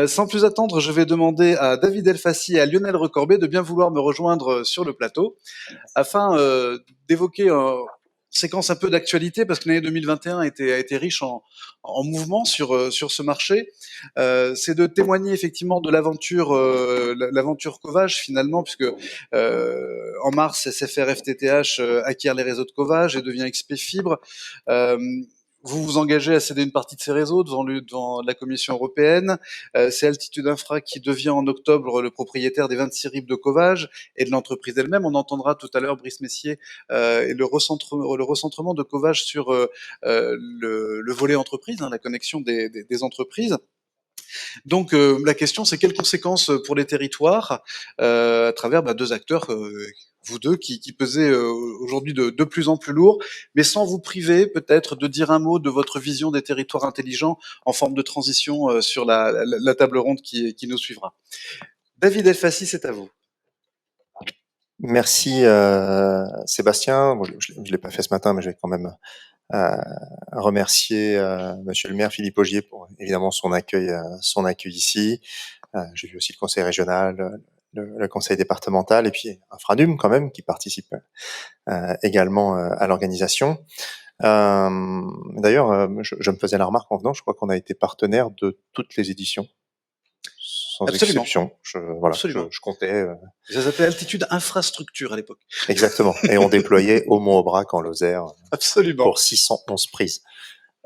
Sans plus attendre, je vais demander à David Elfassi et à Lionel Recorbet de bien vouloir me rejoindre sur le plateau afin d'évoquer une séquence un peu d'actualité parce que l'année 2021 a été riche en mouvements sur ce marché. C'est de témoigner effectivement de l'aventure Covage finalement, puisque en mars, SFR FTTH acquiert les réseaux de Covage et devient XP Fibre. Euh, vous vous engagez à céder une partie de ces réseaux devant la Commission européenne. C'est Altitude Infra qui devient en octobre le propriétaire des 26 RIB de Covage et de l'entreprise elle-même. On entendra tout à l'heure Brice Messier et le recentrement de Covage sur le volet entreprise, hein, la connexion des entreprises. Donc la question, c'est quelles conséquences pour les territoires à travers deux acteurs, vous deux, qui pesaient aujourd'hui de plus en plus lourd, mais sans vous priver peut-être de dire un mot de votre vision des territoires intelligents en forme de transition sur la table ronde qui nous suivra. David Elfassi, c'est à vous. Merci Sébastien. Bon, je ne l'ai pas fait ce matin, mais je vais quand même remercier Monsieur le maire Philippe Augier pour évidemment son accueil ici. J'ai vu aussi le conseil régional, le conseil départemental et puis Infradum quand même qui participe également à l'organisation. D'ailleurs, je me faisais la remarque en venant, je crois qu'on a été partenaire de toutes les éditions. Sans Absolument. exception. Absolument. Je comptais. Ça s'appelait Altitude Infrastructure à l'époque. Exactement. Et on déployait au Mont-Aubrac en Lozère. Absolument. Pour 611 prises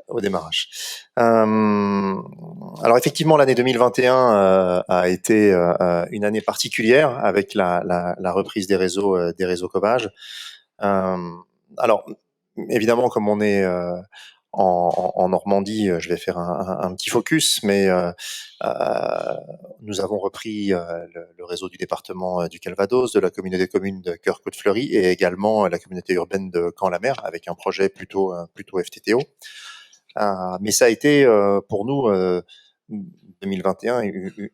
au démarrage. Alors effectivement, l'année 2021 a été une année particulière avec la reprise des réseaux Covage. Alors évidemment, comme on est en Normandie, je vais faire un petit focus, mais nous avons repris le réseau du département du Calvados, de la communauté de communes de Cœur-Côte-Fleury et également la communauté urbaine de Caen-la-Mer avec un projet plutôt FTTO. Mais ça a été pour nous 2021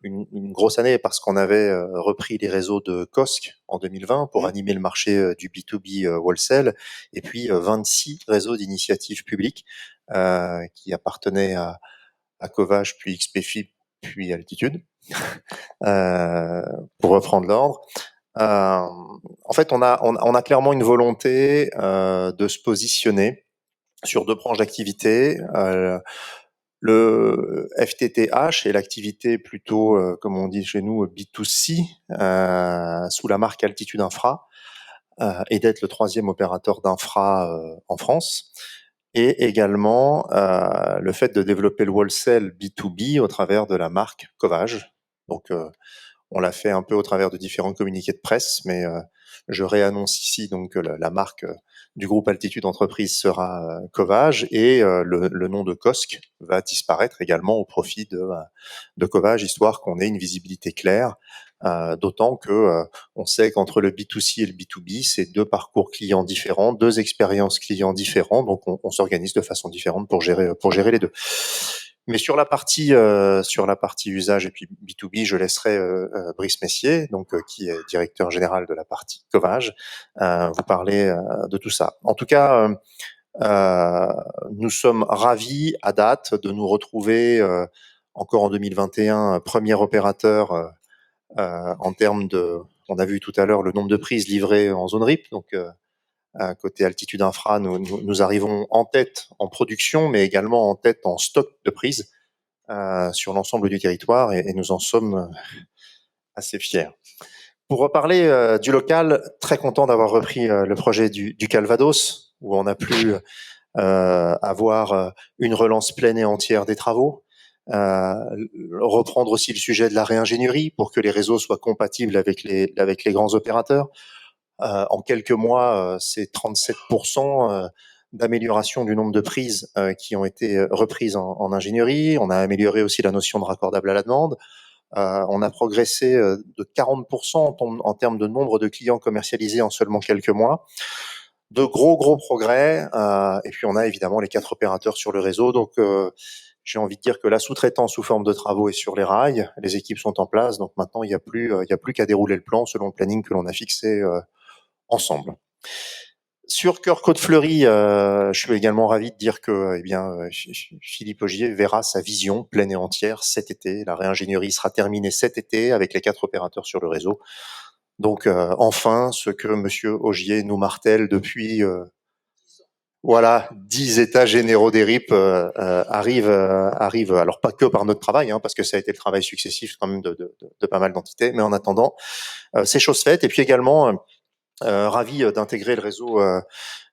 une grosse année parce qu'on avait repris les réseaux de COSC en 2020 pour animer le marché du B2B wholesale et puis 26 réseaux d'initiatives publiques qui appartenaient à Covage, puis XPFI, puis Altitude, pour reprendre l'ordre. En fait, on a clairement une volonté de se positionner sur deux branches d'activité. Le FTTH et l'activité plutôt, comme on dit chez nous, B2C, sous la marque Altitude Infra, et d'être le troisième opérateur d'infra en France. Et également le fait de développer le wholesale B2B au travers de la marque Covage. Donc, on l'a fait un peu au travers de différents communiqués de presse, mais je réannonce ici donc que la marque du groupe Altitude Entreprise sera Covage et le nom de COSC va disparaître également au profit de Covage, histoire qu'on ait une visibilité claire. D'autant que on sait qu'entre le B2C et le B2B, c'est deux parcours clients différents, deux expériences clients différentes, donc on s'organise de façon différente pour gérer les deux. Mais sur la partie usage et puis B2B, je laisserai Brice Messier, donc qui est directeur général de la partie Covage, vous parler de tout ça. En tout cas, nous sommes ravis à date de nous retrouver encore en 2021 premier opérateur en termes de. On a vu tout à l'heure le nombre de prises livrées en zone RIP, donc côté Altitude Infra, nous arrivons en tête en production, mais également en tête en stock de prises sur l'ensemble du territoire et nous en sommes assez fiers. Pour reparler du local, très content d'avoir repris le projet du Calvados, où on a pu avoir une relance pleine et entière des travaux, reprendre aussi le sujet de la réingénierie pour que les réseaux soient compatibles avec les grands opérateurs. En quelques mois, c'est 37% d'amélioration du nombre de prises qui ont été reprises en ingénierie. On a amélioré aussi la notion de raccordable à la demande. On a progressé de 40% en termes de nombre de clients commercialisés en seulement quelques mois. De gros progrès. Et puis on a évidemment les 4 opérateurs sur le réseau. Donc j'ai envie de dire que la sous-traitance sous forme de travaux est sur les rails. Les équipes sont en place. Donc maintenant il n'y a plus qu'à dérouler le plan selon le planning que l'on a fixé ensemble. Sur Cœur-Côte-Fleury, je suis également ravi de dire que, Philippe Ogier verra sa vision pleine et entière cet été. La réingénierie sera terminée cet été avec les 4 opérateurs sur le réseau. Donc, enfin, ce que Monsieur Ogier nous martèle depuis, voilà, 10 états généraux des RIP arrive. Alors pas que par notre travail, parce que ça a été le travail successif quand même de pas mal d'entités. Mais en attendant, c'est chose faite. Et puis également, ravi d'intégrer le réseau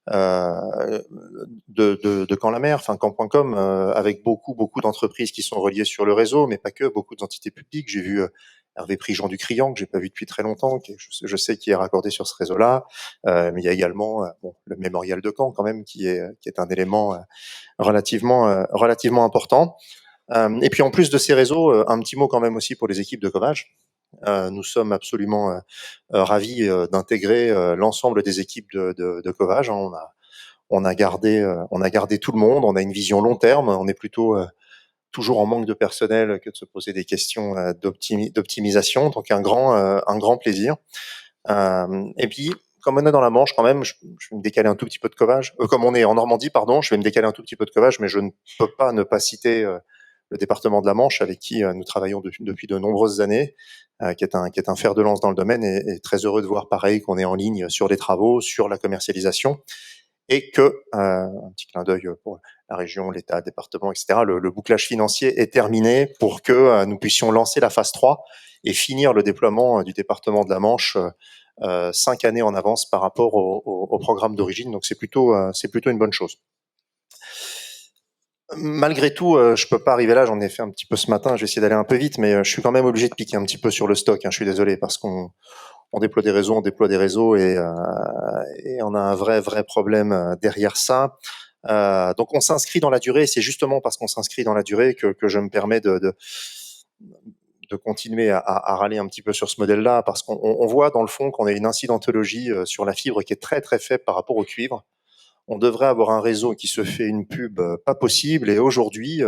de Camp-la-Mer, enfin Camp.com, avec beaucoup d'entreprises qui sont reliées sur le réseau, mais pas que, beaucoup d'entités publiques. J'ai vu Hervé Prigent du Crian, que j'ai pas vu depuis très longtemps, je sais qui est raccordé sur ce réseau-là. Mais il y a également le mémorial de Caen, quand même, qui est un élément relativement important. Et puis en plus de ces réseaux, un petit mot quand même aussi pour les équipes de Covage. Nous sommes absolument ravis d'intégrer l'ensemble des équipes de Covage. On a gardé tout le monde. On a une vision long terme. On est plutôt toujours en manque de personnel que de se poser des questions d'optimisation. Donc un grand plaisir. Et puis comme on est dans la Manche, quand même, je vais me décaler un tout petit peu de Covage. Comme on est en Normandie, pardon, je vais me décaler un tout petit peu de Covage, mais je ne peux pas ne pas citer le département de la Manche, avec qui nous travaillons depuis de nombreuses années, qui est un fer de lance dans le domaine, et très heureux de voir pareil qu'on est en ligne sur les travaux, sur la commercialisation, et que, un petit clin d'œil pour la région, l'État, le département, etc., le bouclage financier est terminé pour que nous puissions lancer la phase 3 et finir le déploiement du département de la Manche 5 années en avance par rapport au programme d'origine. Donc c'est plutôt une bonne chose. Malgré tout, je peux pas arriver là, j'en ai fait un petit peu ce matin, je vais essayer d'aller un peu vite, mais je suis quand même obligé de piquer un petit peu sur le stock, je suis désolé, parce qu'on déploie des réseaux, et on a un vrai problème derrière ça. Donc on s'inscrit dans la durée, et c'est justement parce qu'on s'inscrit dans la durée que je me permets de continuer à râler un petit peu sur ce modèle-là, parce qu'on voit dans le fond qu'on a une incidentologie sur la fibre qui est très faible par rapport au cuivre. On devrait avoir un réseau qui se fait une pub pas possible, et aujourd'hui,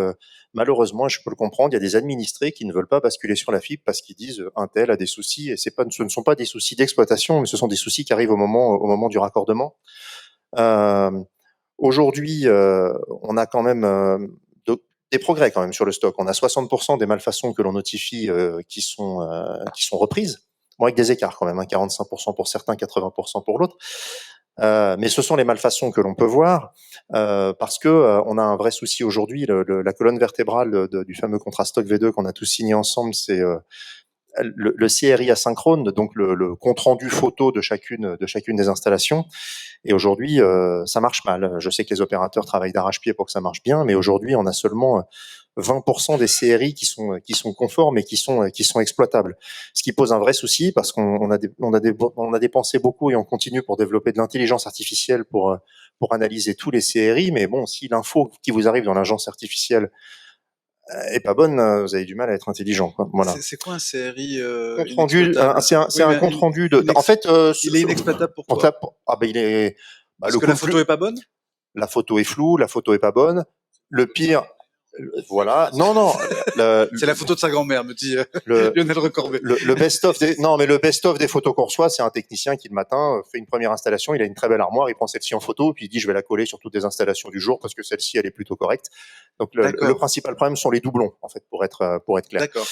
malheureusement, je peux le comprendre, il y a des administrés qui ne veulent pas basculer sur la fibre parce qu'ils disent un tel a des soucis, et ce ne sont pas des soucis d'exploitation, mais ce sont des soucis qui arrivent au moment du raccordement. Euh, Aujourd'hui, on a quand même des progrès quand même sur le stock. On a 60% des malfaçons que l'on notifie qui sont reprises, bon, avec des écarts quand même, 45% pour certains, 80% pour l'autre. Mais ce sont les malfaçons que l'on peut voir, parce que on a un vrai souci aujourd'hui. La colonne vertébrale du fameux contrat stock V2 qu'on a tous signé ensemble, c'est le CRI asynchrone, donc le compte rendu photo de chacune des installations. Et aujourd'hui, ça marche mal. Je sais que les opérateurs travaillent d'arrache-pied pour que ça marche bien, mais aujourd'hui, on a seulement 20% des CRI qui sont conformes et qui sont exploitables. Ce qui pose un vrai souci, parce qu'on a dépensé beaucoup, et on continue pour développer de l'intelligence artificielle pour analyser tous les CRI. Mais bon, si l'info qui vous arrive dans l'agence artificielle est pas bonne, vous avez du mal à être intelligent, quoi. Voilà. C'est quoi un CRI Compte rendu, inexploitable? c'est un compte rendu de. En fait, il est inexploitable pourquoi? il est. Parce que la photo est pas bonne? La photo est floue, la photo est pas bonne. Le pire, voilà. Non. C'est la photo de sa grand-mère, me dit Lionel Recorbet. Le best-of le best-of des photos qu'on reçoit, c'est un technicien qui le matin fait une première installation, il a une très belle armoire, il prend celle-ci en photo, puis il dit je vais la coller sur toutes les installations du jour parce que celle-ci elle est plutôt correcte. Donc le principal problème sont les doublons, en fait, pour être clair. D'accord.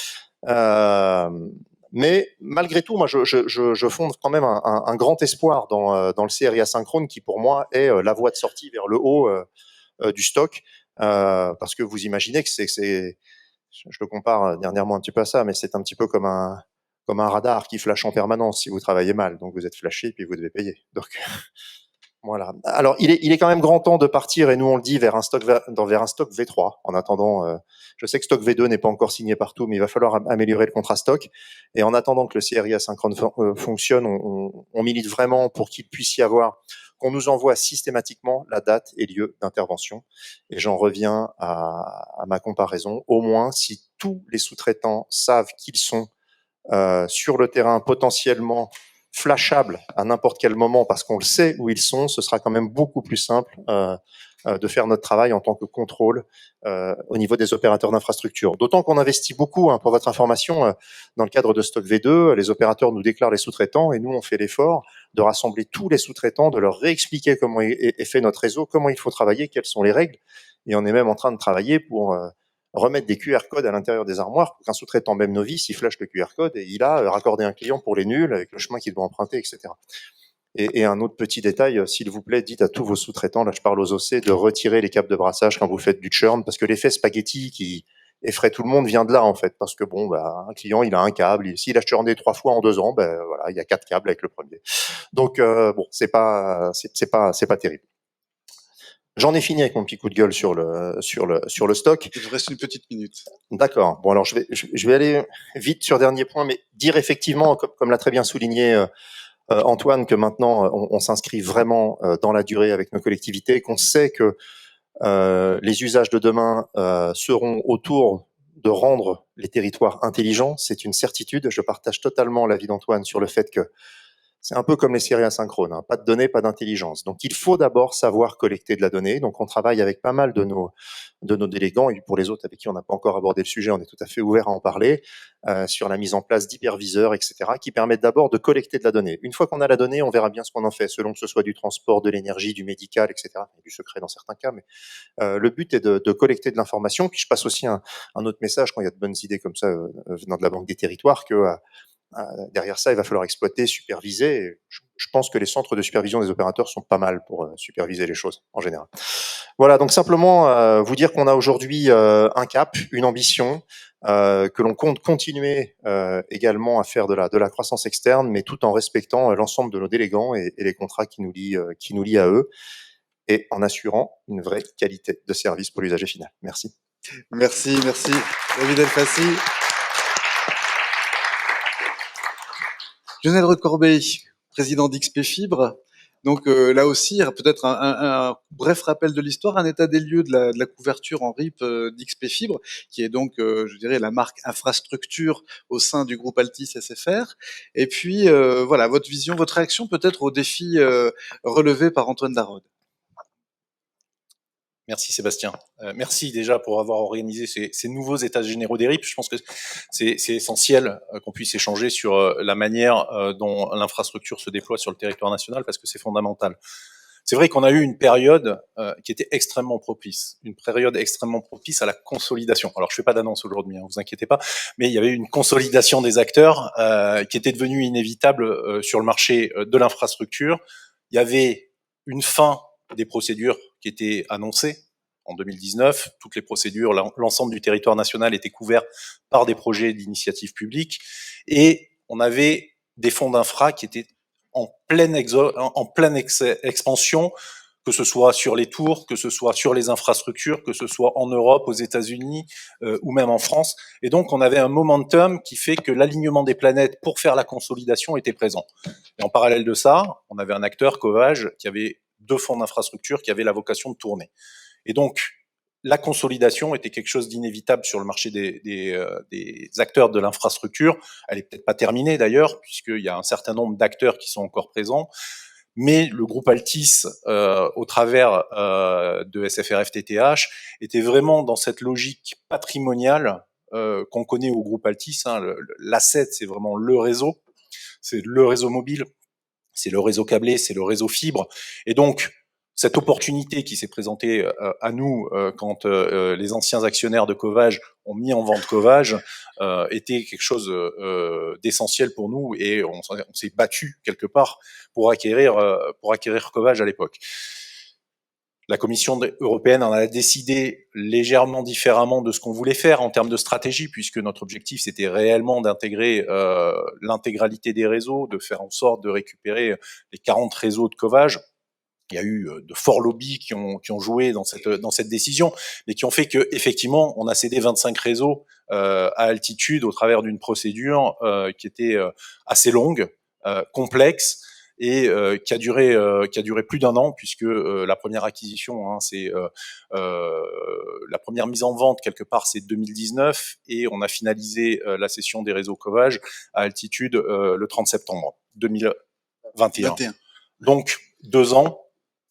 Mais malgré tout, moi, je fonde quand même un grand espoir dans le CRI asynchrone, qui pour moi est la voie de sortie vers le haut du stock, parce que vous imaginez que je le compare dernièrement un petit peu à ça, mais c'est un petit peu comme un radar qui flash en permanence si vous travaillez mal. Donc vous êtes flashé puis vous devez payer. Donc voilà. Alors il est quand même grand temps de partir, et nous on le dit, vers un stock V3. En attendant, je sais que stock V2 n'est pas encore signé partout, mais il va falloir améliorer le contrat stock. Et en attendant que le CRI asynchrone fonctionne, on milite vraiment pour qu'il puisse y avoir, qu'on nous envoie systématiquement la date et lieu d'intervention. Et j'en reviens à ma comparaison. Au moins, si tous les sous-traitants savent qu'ils sont sur le terrain potentiellement flashables à n'importe quel moment parce qu'on le sait où ils sont, ce sera quand même beaucoup plus simple de faire notre travail en tant que contrôle au niveau des opérateurs d'infrastructure. D'autant qu'on investit beaucoup, pour votre information, dans le cadre de Stock V2, les opérateurs nous déclarent les sous-traitants et nous on fait l'effort de rassembler tous les sous-traitants, de leur réexpliquer comment est fait notre réseau, comment il faut travailler, quelles sont les règles. Et on est même en train de travailler pour remettre des QR codes à l'intérieur des armoires pour qu'un sous-traitant, même novice, il flash le QR code et il a raccordé un client pour les nuls avec le chemin qu'il doit emprunter, etc. Et un autre petit détail, s'il vous plaît, dites à tous vos sous-traitants, là je parle aux OC, de retirer les câbles de brassage quand vous faites du churn, parce que l'effet spaghetti qui effraie tout le monde vient de là en fait, parce que bon, un client il a un câble, s'il a churné 3 fois en 2 ans, voilà, il y a 4 câbles avec le premier. Donc bon, c'est pas terrible. J'en ai fini avec mon petit coup de gueule sur le stock. Il vous reste une petite minute. D'accord. Bon alors je vais aller vite sur dernier point, mais dire effectivement, comme l'a très bien souligné Antoine, que maintenant on s'inscrit vraiment dans la durée avec nos collectivités, qu'on sait que les usages de demain seront autour de rendre les territoires intelligents. C'est une certitude. Je partage totalement l'avis d'Antoine sur le fait que c'est un peu comme les séries asynchrones, pas de données, pas d'intelligence. Donc il faut d'abord savoir collecter de la donnée. Donc on travaille avec pas mal de nos délégants, et pour les autres avec qui on n'a pas encore abordé le sujet, on est tout à fait ouvert à en parler, sur la mise en place d'hyperviseurs, etc., qui permettent d'abord de collecter de la donnée. Une fois qu'on a la donnée, on verra bien ce qu'on en fait, selon que ce soit du transport, de l'énergie, du médical, etc., du secret dans certains cas, mais le but est de collecter de l'information. Puis je passe aussi un autre message quand il y a de bonnes idées comme ça venant de la Banque des Territoires, que derrière ça, il va falloir exploiter, superviser. Et je pense que les centres de supervision des opérateurs sont pas mal pour superviser les choses en général. Voilà, donc simplement vous dire qu'on a aujourd'hui un cap, une ambition, que l'on compte continuer également à faire de la croissance externe, mais tout en respectant l'ensemble de nos délégants et les contrats qui nous lient à eux, et en assurant une vraie qualité de service pour l'usager final. Merci. Merci, David Elfassi. Lionel Recorbet, président d'XP Fibre. Donc là aussi, peut-être un bref rappel de l'histoire, un état des lieux de la couverture en RIP d'XP Fibre, qui est donc, je dirais, la marque infrastructure au sein du groupe Altis SFR. Et puis, voilà, votre vision, votre réaction peut-être aux défis relevés par Antoine Darod. Merci Sébastien. Merci déjà pour avoir organisé ces nouveaux états généraux des RIP. Je pense que c'est essentiel qu'on puisse échanger sur la manière dont l'infrastructure se déploie sur le territoire national, parce que c'est fondamental. C'est vrai qu'on a eu une période qui était extrêmement propice, à la consolidation. Alors je fais pas d'annonce aujourd'hui, vous inquiétez pas, mais il y avait une consolidation des acteurs qui était devenue inévitable sur le marché de l'infrastructure. Il y avait une fin des procédures qui étaient annoncées en 2019. Toutes les procédures, l'ensemble du territoire national était couvert par des projets d'initiative publique, et on avait des fonds d'infra qui étaient en pleine expansion, que ce soit sur les tours, que ce soit sur les infrastructures, que ce soit en Europe, aux États-Unis ou même en France. Et donc, on avait un momentum qui fait que l'alignement des planètes pour faire la consolidation était présent. Et en parallèle de ça, on avait un acteur, Covage, qui avait 2 fonds d'infrastructure qui avaient la vocation de tourner. Et donc, la consolidation était quelque chose d'inévitable sur le marché des acteurs de l'infrastructure. Elle est peut-être pas terminée d'ailleurs, puisqu'il y a un certain nombre d'acteurs qui sont encore présents. Mais le groupe Altis, au travers de SFR FTTH, était vraiment dans cette logique patrimoniale qu'on connaît au groupe Altis. L'asset, c'est vraiment le réseau. C'est le réseau mobile, c'est le réseau câblé, c'est le réseau fibre. Et donc, cette opportunité qui s'est présentée à nous quand les anciens actionnaires de Covage ont mis en vente Covage était quelque chose d'essentiel pour nous, et on s'est battu quelque part pour acquérir Covage à l'époque. La Commission européenne en a décidé légèrement différemment de ce qu'on voulait faire en termes de stratégie, puisque notre objectif c'était réellement d'intégrer l'intégralité des réseaux, de faire en sorte de récupérer les 40 réseaux de Covage. Il y a eu de forts lobbies qui ont joué dans cette décision, mais qui ont fait que effectivement on a cédé 25 réseaux à altitude au travers d'une procédure qui était assez longue, complexe, et qui a duré plus d'1 an, puisque la première acquisition, c'est la première mise en vente quelque part, c'est 2019, et on a finalisé la cession des réseaux Covage à altitude le 30 septembre 2020. 21. 21. Donc 2 ans.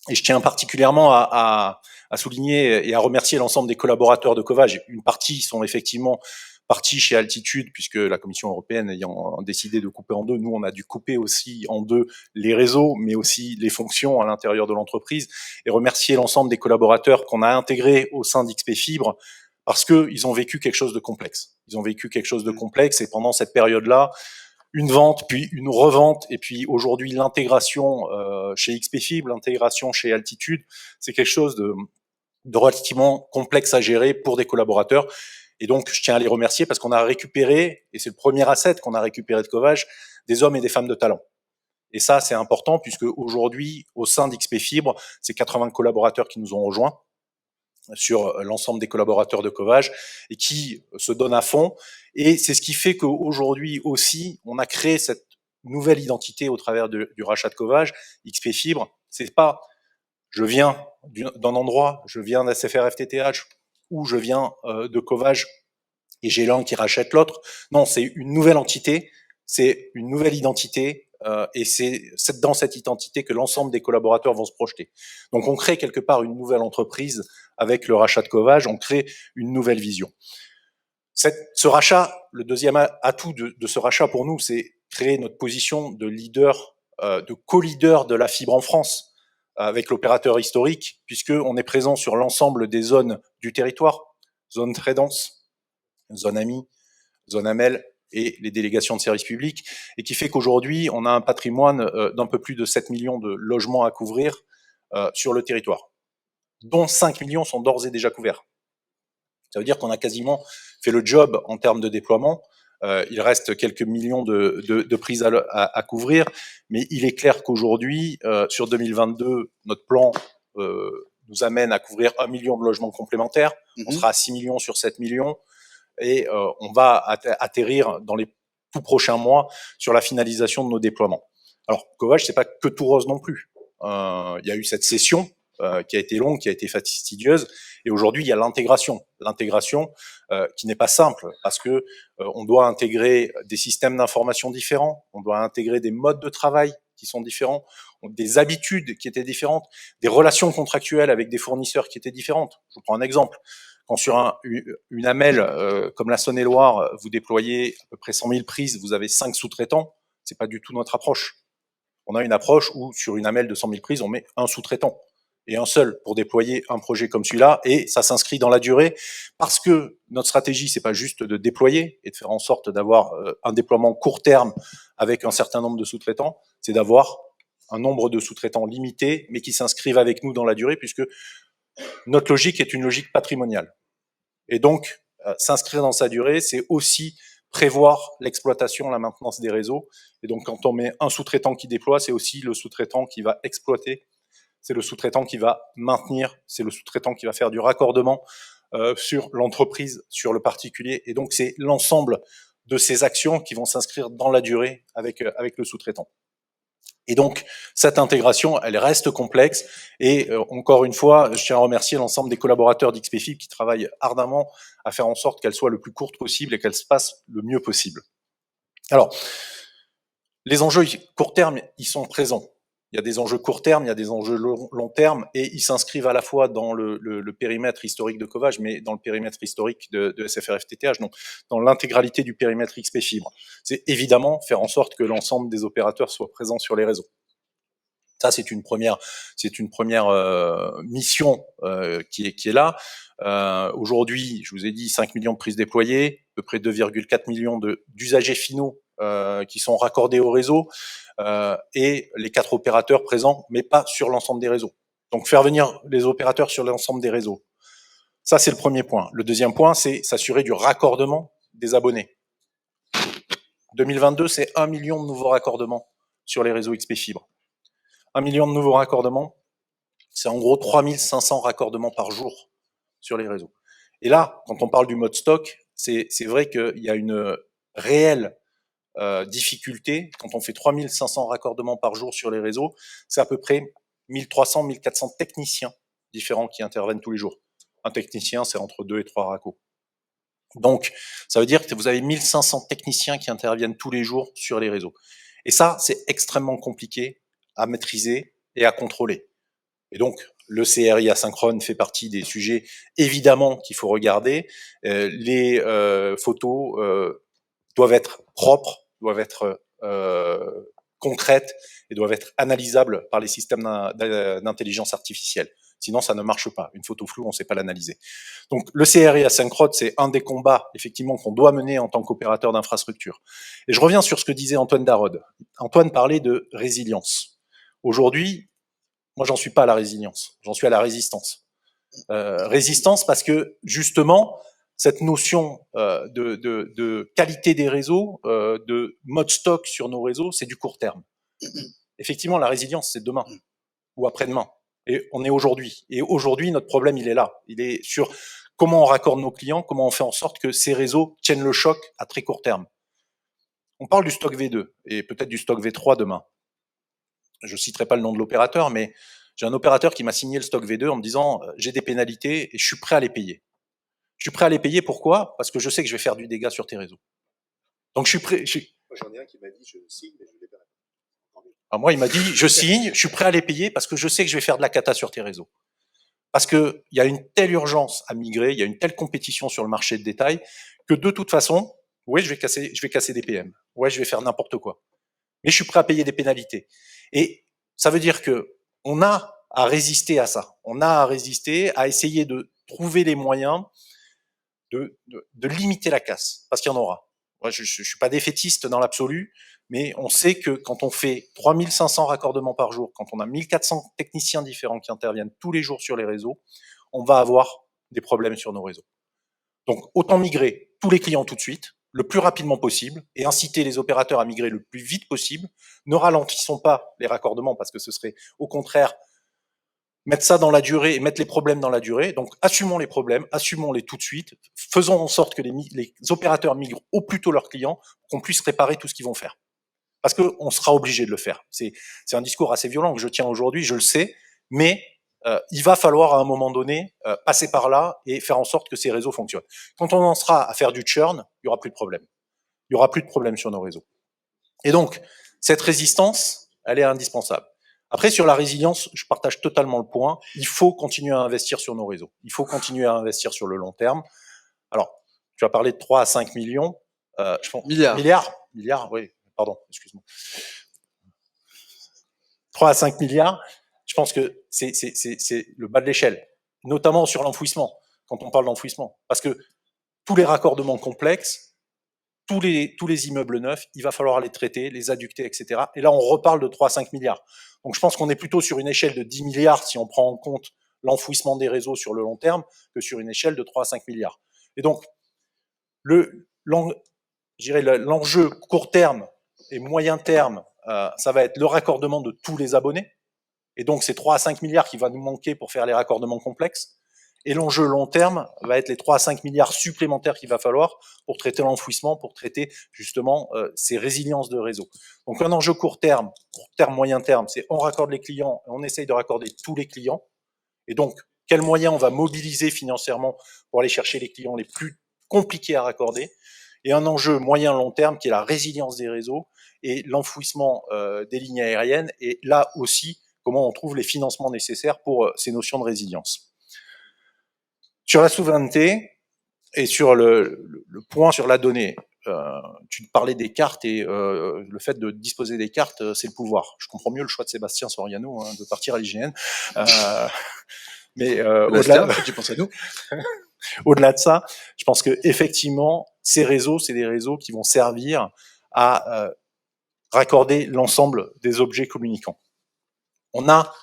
Et je tiens particulièrement à souligner et à remercier l'ensemble des collaborateurs de Covage. Une partie sont effectivement partis chez Altitude, puisque la Commission européenne ayant décidé de couper en deux, nous on a dû couper aussi en deux les réseaux, mais aussi les fonctions à l'intérieur de l'entreprise, et remercier l'ensemble des collaborateurs qu'on a intégrés au sein d'XP Fibre, parce qu'ils ont vécu quelque chose de complexe. Ils ont vécu quelque chose de complexe, et pendant cette période-là, une vente, puis une revente, et puis aujourd'hui l'intégration chez XP Fibre, l'intégration chez Altitude, c'est quelque chose de relativement complexe à gérer pour des collaborateurs. Et donc, je tiens à les remercier parce qu'on a récupéré, et c'est le premier asset qu'on a récupéré de Covage, des hommes et des femmes de talent. Et ça, c'est important puisque aujourd'hui, au sein d'XP Fibre, c'est 80 collaborateurs qui nous ont rejoints sur l'ensemble des collaborateurs de Covage et qui se donnent à fond. Et c'est ce qui fait qu'aujourd'hui aussi, on a créé cette nouvelle identité au travers du rachat de Covage. XP Fibre, c'est pas je viens d'un endroit, je viens d'SFR FTTH ou je viens de Covage et j'ai l'un qui rachète l'autre. Non, c'est une nouvelle entité, c'est une nouvelle identité et c'est dans cette identité que l'ensemble des collaborateurs vont se projeter. Donc on crée quelque part une nouvelle entreprise avec le rachat de Covage, on crée une nouvelle vision. Ce rachat, le deuxième atout de ce rachat pour nous, c'est créer notre position de leader, de co-leader de la fibre en France avec l'opérateur historique, puisqu'on est présent sur l'ensemble des zones du territoire, zone très dense, zone AMI, zone AMEL et les délégations de services publics, et qui fait qu'aujourd'hui, on a un patrimoine d'un peu plus de 7 millions de logements à couvrir sur le territoire, dont 5 millions sont d'ores et déjà couverts. Ça veut dire qu'on a quasiment fait le job en termes de déploiement. Il reste quelques millions de prises à couvrir, mais il est clair qu'aujourd'hui, sur 2022, notre plan nous amène à couvrir 1 million de logements complémentaires. On sera à 6 millions sur 7 millions, et on va atterrir dans les tout prochains mois sur la finalisation de nos déploiements. Alors, Covage, c'est pas que tout rose non plus. Il y a eu cette session qui a été longue, qui a été fastidieuse, et aujourd'hui il y a l'intégration qui n'est pas simple parce que on doit intégrer des systèmes d'information différents, on doit intégrer des modes de travail qui sont différents, des habitudes qui étaient différentes, des relations contractuelles avec des fournisseurs qui étaient différentes. Je vous prends un exemple. Quand sur une AMEL comme la Saône-et-Loire, vous déployez à peu près 100 000 prises, vous avez 5 sous-traitants, c'est pas du tout notre approche. On a une approche où sur une AMEL de 100 000 prises, on met un sous-traitant et un seul pour déployer un projet comme celui-là, et ça s'inscrit dans la durée parce que notre stratégie, c'est pas juste de déployer et de faire en sorte d'avoir un déploiement court terme avec un certain nombre de sous-traitants, c'est d'avoir un nombre de sous-traitants limité, mais qui s'inscrivent avec nous dans la durée, puisque notre logique est une logique patrimoniale. Et donc, s'inscrire dans sa durée, c'est aussi prévoir l'exploitation, la maintenance des réseaux. Et donc, quand on met un sous-traitant qui déploie, c'est aussi le sous-traitant qui va exploiter, c'est le sous-traitant qui va maintenir, c'est le sous-traitant qui va faire du raccordement sur l'entreprise, sur le particulier. Et donc, c'est l'ensemble de ces actions qui vont s'inscrire dans la durée avec le sous-traitant. Et donc, cette intégration, elle reste complexe. Et encore une fois, je tiens à remercier l'ensemble des collaborateurs d'XP Fibre qui travaillent ardemment à faire en sorte qu'elle soit le plus courte possible et qu'elle se passe le mieux possible. Alors, les enjeux court terme, ils sont présents. Il y a des enjeux court terme, il y a des enjeux long terme, et ils s'inscrivent à la fois dans le périmètre historique de Covage, mais dans le périmètre historique de SFR FTTH, donc dans l'intégralité du périmètre XP Fibre. C'est évidemment faire en sorte que l'ensemble des opérateurs soient présents sur les réseaux. Ça, c'est une première mission qui est là. Aujourd'hui, je vous ai dit 5 millions de prises déployées, à peu près 2,4 millions d'usagers finaux qui sont raccordés au réseau, et les 4 opérateurs présents, mais pas sur l'ensemble des réseaux. Donc faire venir les opérateurs sur l'ensemble des réseaux. Ça, c'est le premier point. Le deuxième point, c'est s'assurer du raccordement des abonnés. 2022, c'est 1 million de nouveaux raccordements sur les réseaux XP Fibre. 1 million de nouveaux raccordements, c'est en gros 3500 raccordements par jour sur les réseaux. Et là, quand on parle du mode stock, c'est vrai qu'il y a une réelle difficulté. Quand on fait 3500 raccordements par jour sur les réseaux, c'est à peu près 1300, 1400 techniciens différents qui interviennent tous les jours. Un technicien, c'est entre 2 et 3 raccos. Donc, ça veut dire que vous avez 1500 techniciens qui interviennent tous les jours sur les réseaux. Et ça, c'est extrêmement compliqué à maîtriser et à contrôler. Et donc, le CRI asynchrone fait partie des sujets, évidemment, qu'il faut regarder. Les photos doivent être propres, doivent être concrètes et doivent être analysables par les systèmes d'intelligence artificielle. Sinon, ça ne marche pas. Une photo floue, on ne sait pas l'analyser. Donc, le CRI asynchrone, c'est un des combats, effectivement, qu'on doit mener en tant qu'opérateur d'infrastructure. Et je reviens sur ce que disait Antoine Darod. Antoine parlait de résilience. Aujourd'hui, moi, j'en suis pas à la résilience, j'en suis à la résistance. Résistance parce que, justement, cette notion de qualité des réseaux, de mode stock sur nos réseaux, c'est du court terme. Effectivement, la résilience, c'est demain ou après-demain. Et on est aujourd'hui. Et aujourd'hui, notre problème, il est là. Il est sur comment on raccorde nos clients, comment on fait en sorte que ces réseaux tiennent le choc à très court terme. On parle du stock V2 et peut-être du stock V3 demain. Je citerai pas le nom de l'opérateur, mais j'ai un opérateur qui m'a signé le stock V2 en me disant j'ai des pénalités et je suis prêt à les payer. Je suis prêt à les payer, pourquoi? Parce que je sais que je vais faire du dégât sur tes réseaux. Donc je suis prêt. Moi, j'en ai un qui m'a dit je signe, mais je les paierai pas. Alors moi, il m'a dit je signe, je suis prêt à les payer parce que je sais que je vais faire de la cata sur tes réseaux. Parce que il y a une telle urgence à migrer, il y a une telle compétition sur le marché de détail que de toute façon, ouais, je vais casser des PM. Ouais, je vais faire n'importe quoi. Mais je suis prêt à payer des pénalités. Et ça veut dire que on a à résister à ça. On a à résister, à essayer de trouver les moyens de limiter la casse, parce qu'il y en aura. Moi, je suis pas défaitiste dans l'absolu, mais on sait que quand on fait 3500 raccordements par jour, quand on a 1400 techniciens différents qui interviennent tous les jours sur les réseaux, on va avoir des problèmes sur nos réseaux. Donc, autant migrer tous les clients tout de suite, le plus rapidement possible, et inciter les opérateurs à migrer le plus vite possible. Ne ralentissons pas les raccordements, parce que ce serait au contraire mettre ça dans la durée et mettre les problèmes dans la durée. Donc, assumons les problèmes, assumons-les tout de suite, faisons en sorte que les opérateurs migrent au plus tôt leurs clients pour qu'on puisse réparer tout ce qu'ils vont faire. Parce qu'on sera obligé de le faire. C'est un discours assez violent que je tiens aujourd'hui, je le sais, mais il va falloir à un moment donné passer par là et faire en sorte que ces réseaux fonctionnent. Quand on en sera à faire du churn, il n'y aura plus de problème. Il n'y aura plus de problème sur nos réseaux. Et donc, cette résistance, elle est indispensable. Après, sur la résilience, je partage totalement le point. Il faut continuer à investir sur nos réseaux. Il faut continuer à investir sur le long terme. Alors, tu as parlé de 3 à 5 millions. Je pense, milliards, oui, pardon, excuse-moi. 3 à 5 milliards, je pense que c'est le bas de l'échelle, notamment sur l'enfouissement, quand on parle d'enfouissement. Parce que tous les raccordements complexes, tous les immeubles neufs, il va falloir les traiter, les adducter, etc. Et là, on reparle de 3 à 5 milliards. Donc, je pense qu'on est plutôt sur une échelle de 10 milliards si on prend en compte l'enfouissement des réseaux sur le long terme que sur une échelle de 3 à 5 milliards. Et donc, l'enjeu court terme et moyen terme, ça va être le raccordement de tous les abonnés. Et donc, c'est 3 à 5 milliards qui va nous manquer pour faire les raccordements complexes. Et l'enjeu long terme va être les 3 à 5 milliards supplémentaires qu'il va falloir pour traiter l'enfouissement, pour traiter justement ces résiliences de réseau. Donc un enjeu court terme, moyen terme, c'est on raccorde les clients et on essaye de raccorder tous les clients. Et donc, quels moyens on va mobiliser financièrement pour aller chercher les clients les plus compliqués à raccorder. Et un enjeu moyen-long terme qui est la résilience des réseaux et l'enfouissement des lignes aériennes. Et là aussi, comment on trouve les financements nécessaires pour ces notions de résilience. Sur la souveraineté et sur le point sur la donnée, tu parlais des cartes et le fait de disposer des cartes, c'est le pouvoir. Je comprends mieux le choix de Sébastien Soriano de partir à l'IGN. Mais au-delà, tu penses à nous. Au-delà de ça, je pense que effectivement, ces réseaux, c'est des réseaux qui vont servir à raccorder l'ensemble des objets communicants. On a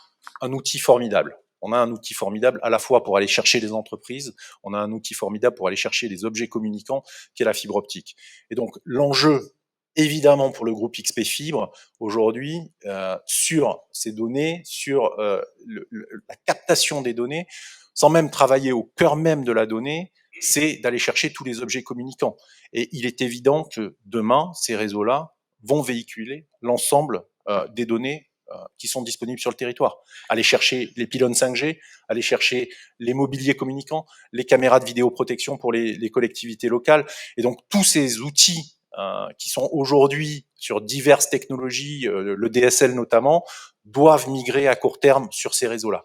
un outil formidable. On a un outil formidable à la fois pour aller chercher les entreprises, on a un outil formidable pour aller chercher les objets communicants, qui est la fibre optique. Et donc, l'enjeu, évidemment, pour le groupe XP Fibre, aujourd'hui, sur ces données, sur la captation des données, sans même travailler au cœur même de la donnée, c'est d'aller chercher tous les objets communicants. Et il est évident que demain, ces réseaux-là vont véhiculer l'ensemble des données qui sont disponibles sur le territoire. Aller chercher les pylônes 5G, aller chercher les mobiliers communicants, les caméras de vidéoprotection pour les collectivités locales. Et donc, tous ces outils qui sont aujourd'hui sur diverses technologies, le DSL notamment, doivent migrer à court terme sur ces réseaux-là.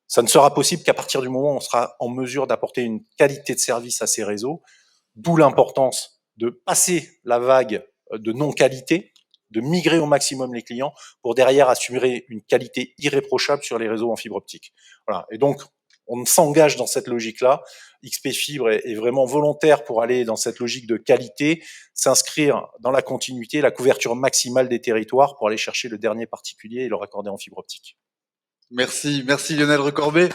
Ça ne sera possible qu'à partir du moment où on sera en mesure d'apporter une qualité de service à ces réseaux, d'où l'importance de passer la vague de non-qualité, de migrer au maximum les clients pour derrière assurer une qualité irréprochable sur les réseaux en fibre optique. Voilà. Et donc, on s'engage dans cette logique-là. XP Fibre est vraiment volontaire pour aller dans cette logique de qualité, s'inscrire dans la continuité, la couverture maximale des territoires pour aller chercher le dernier particulier et le raccorder en fibre optique. Merci Lionel Recorbet.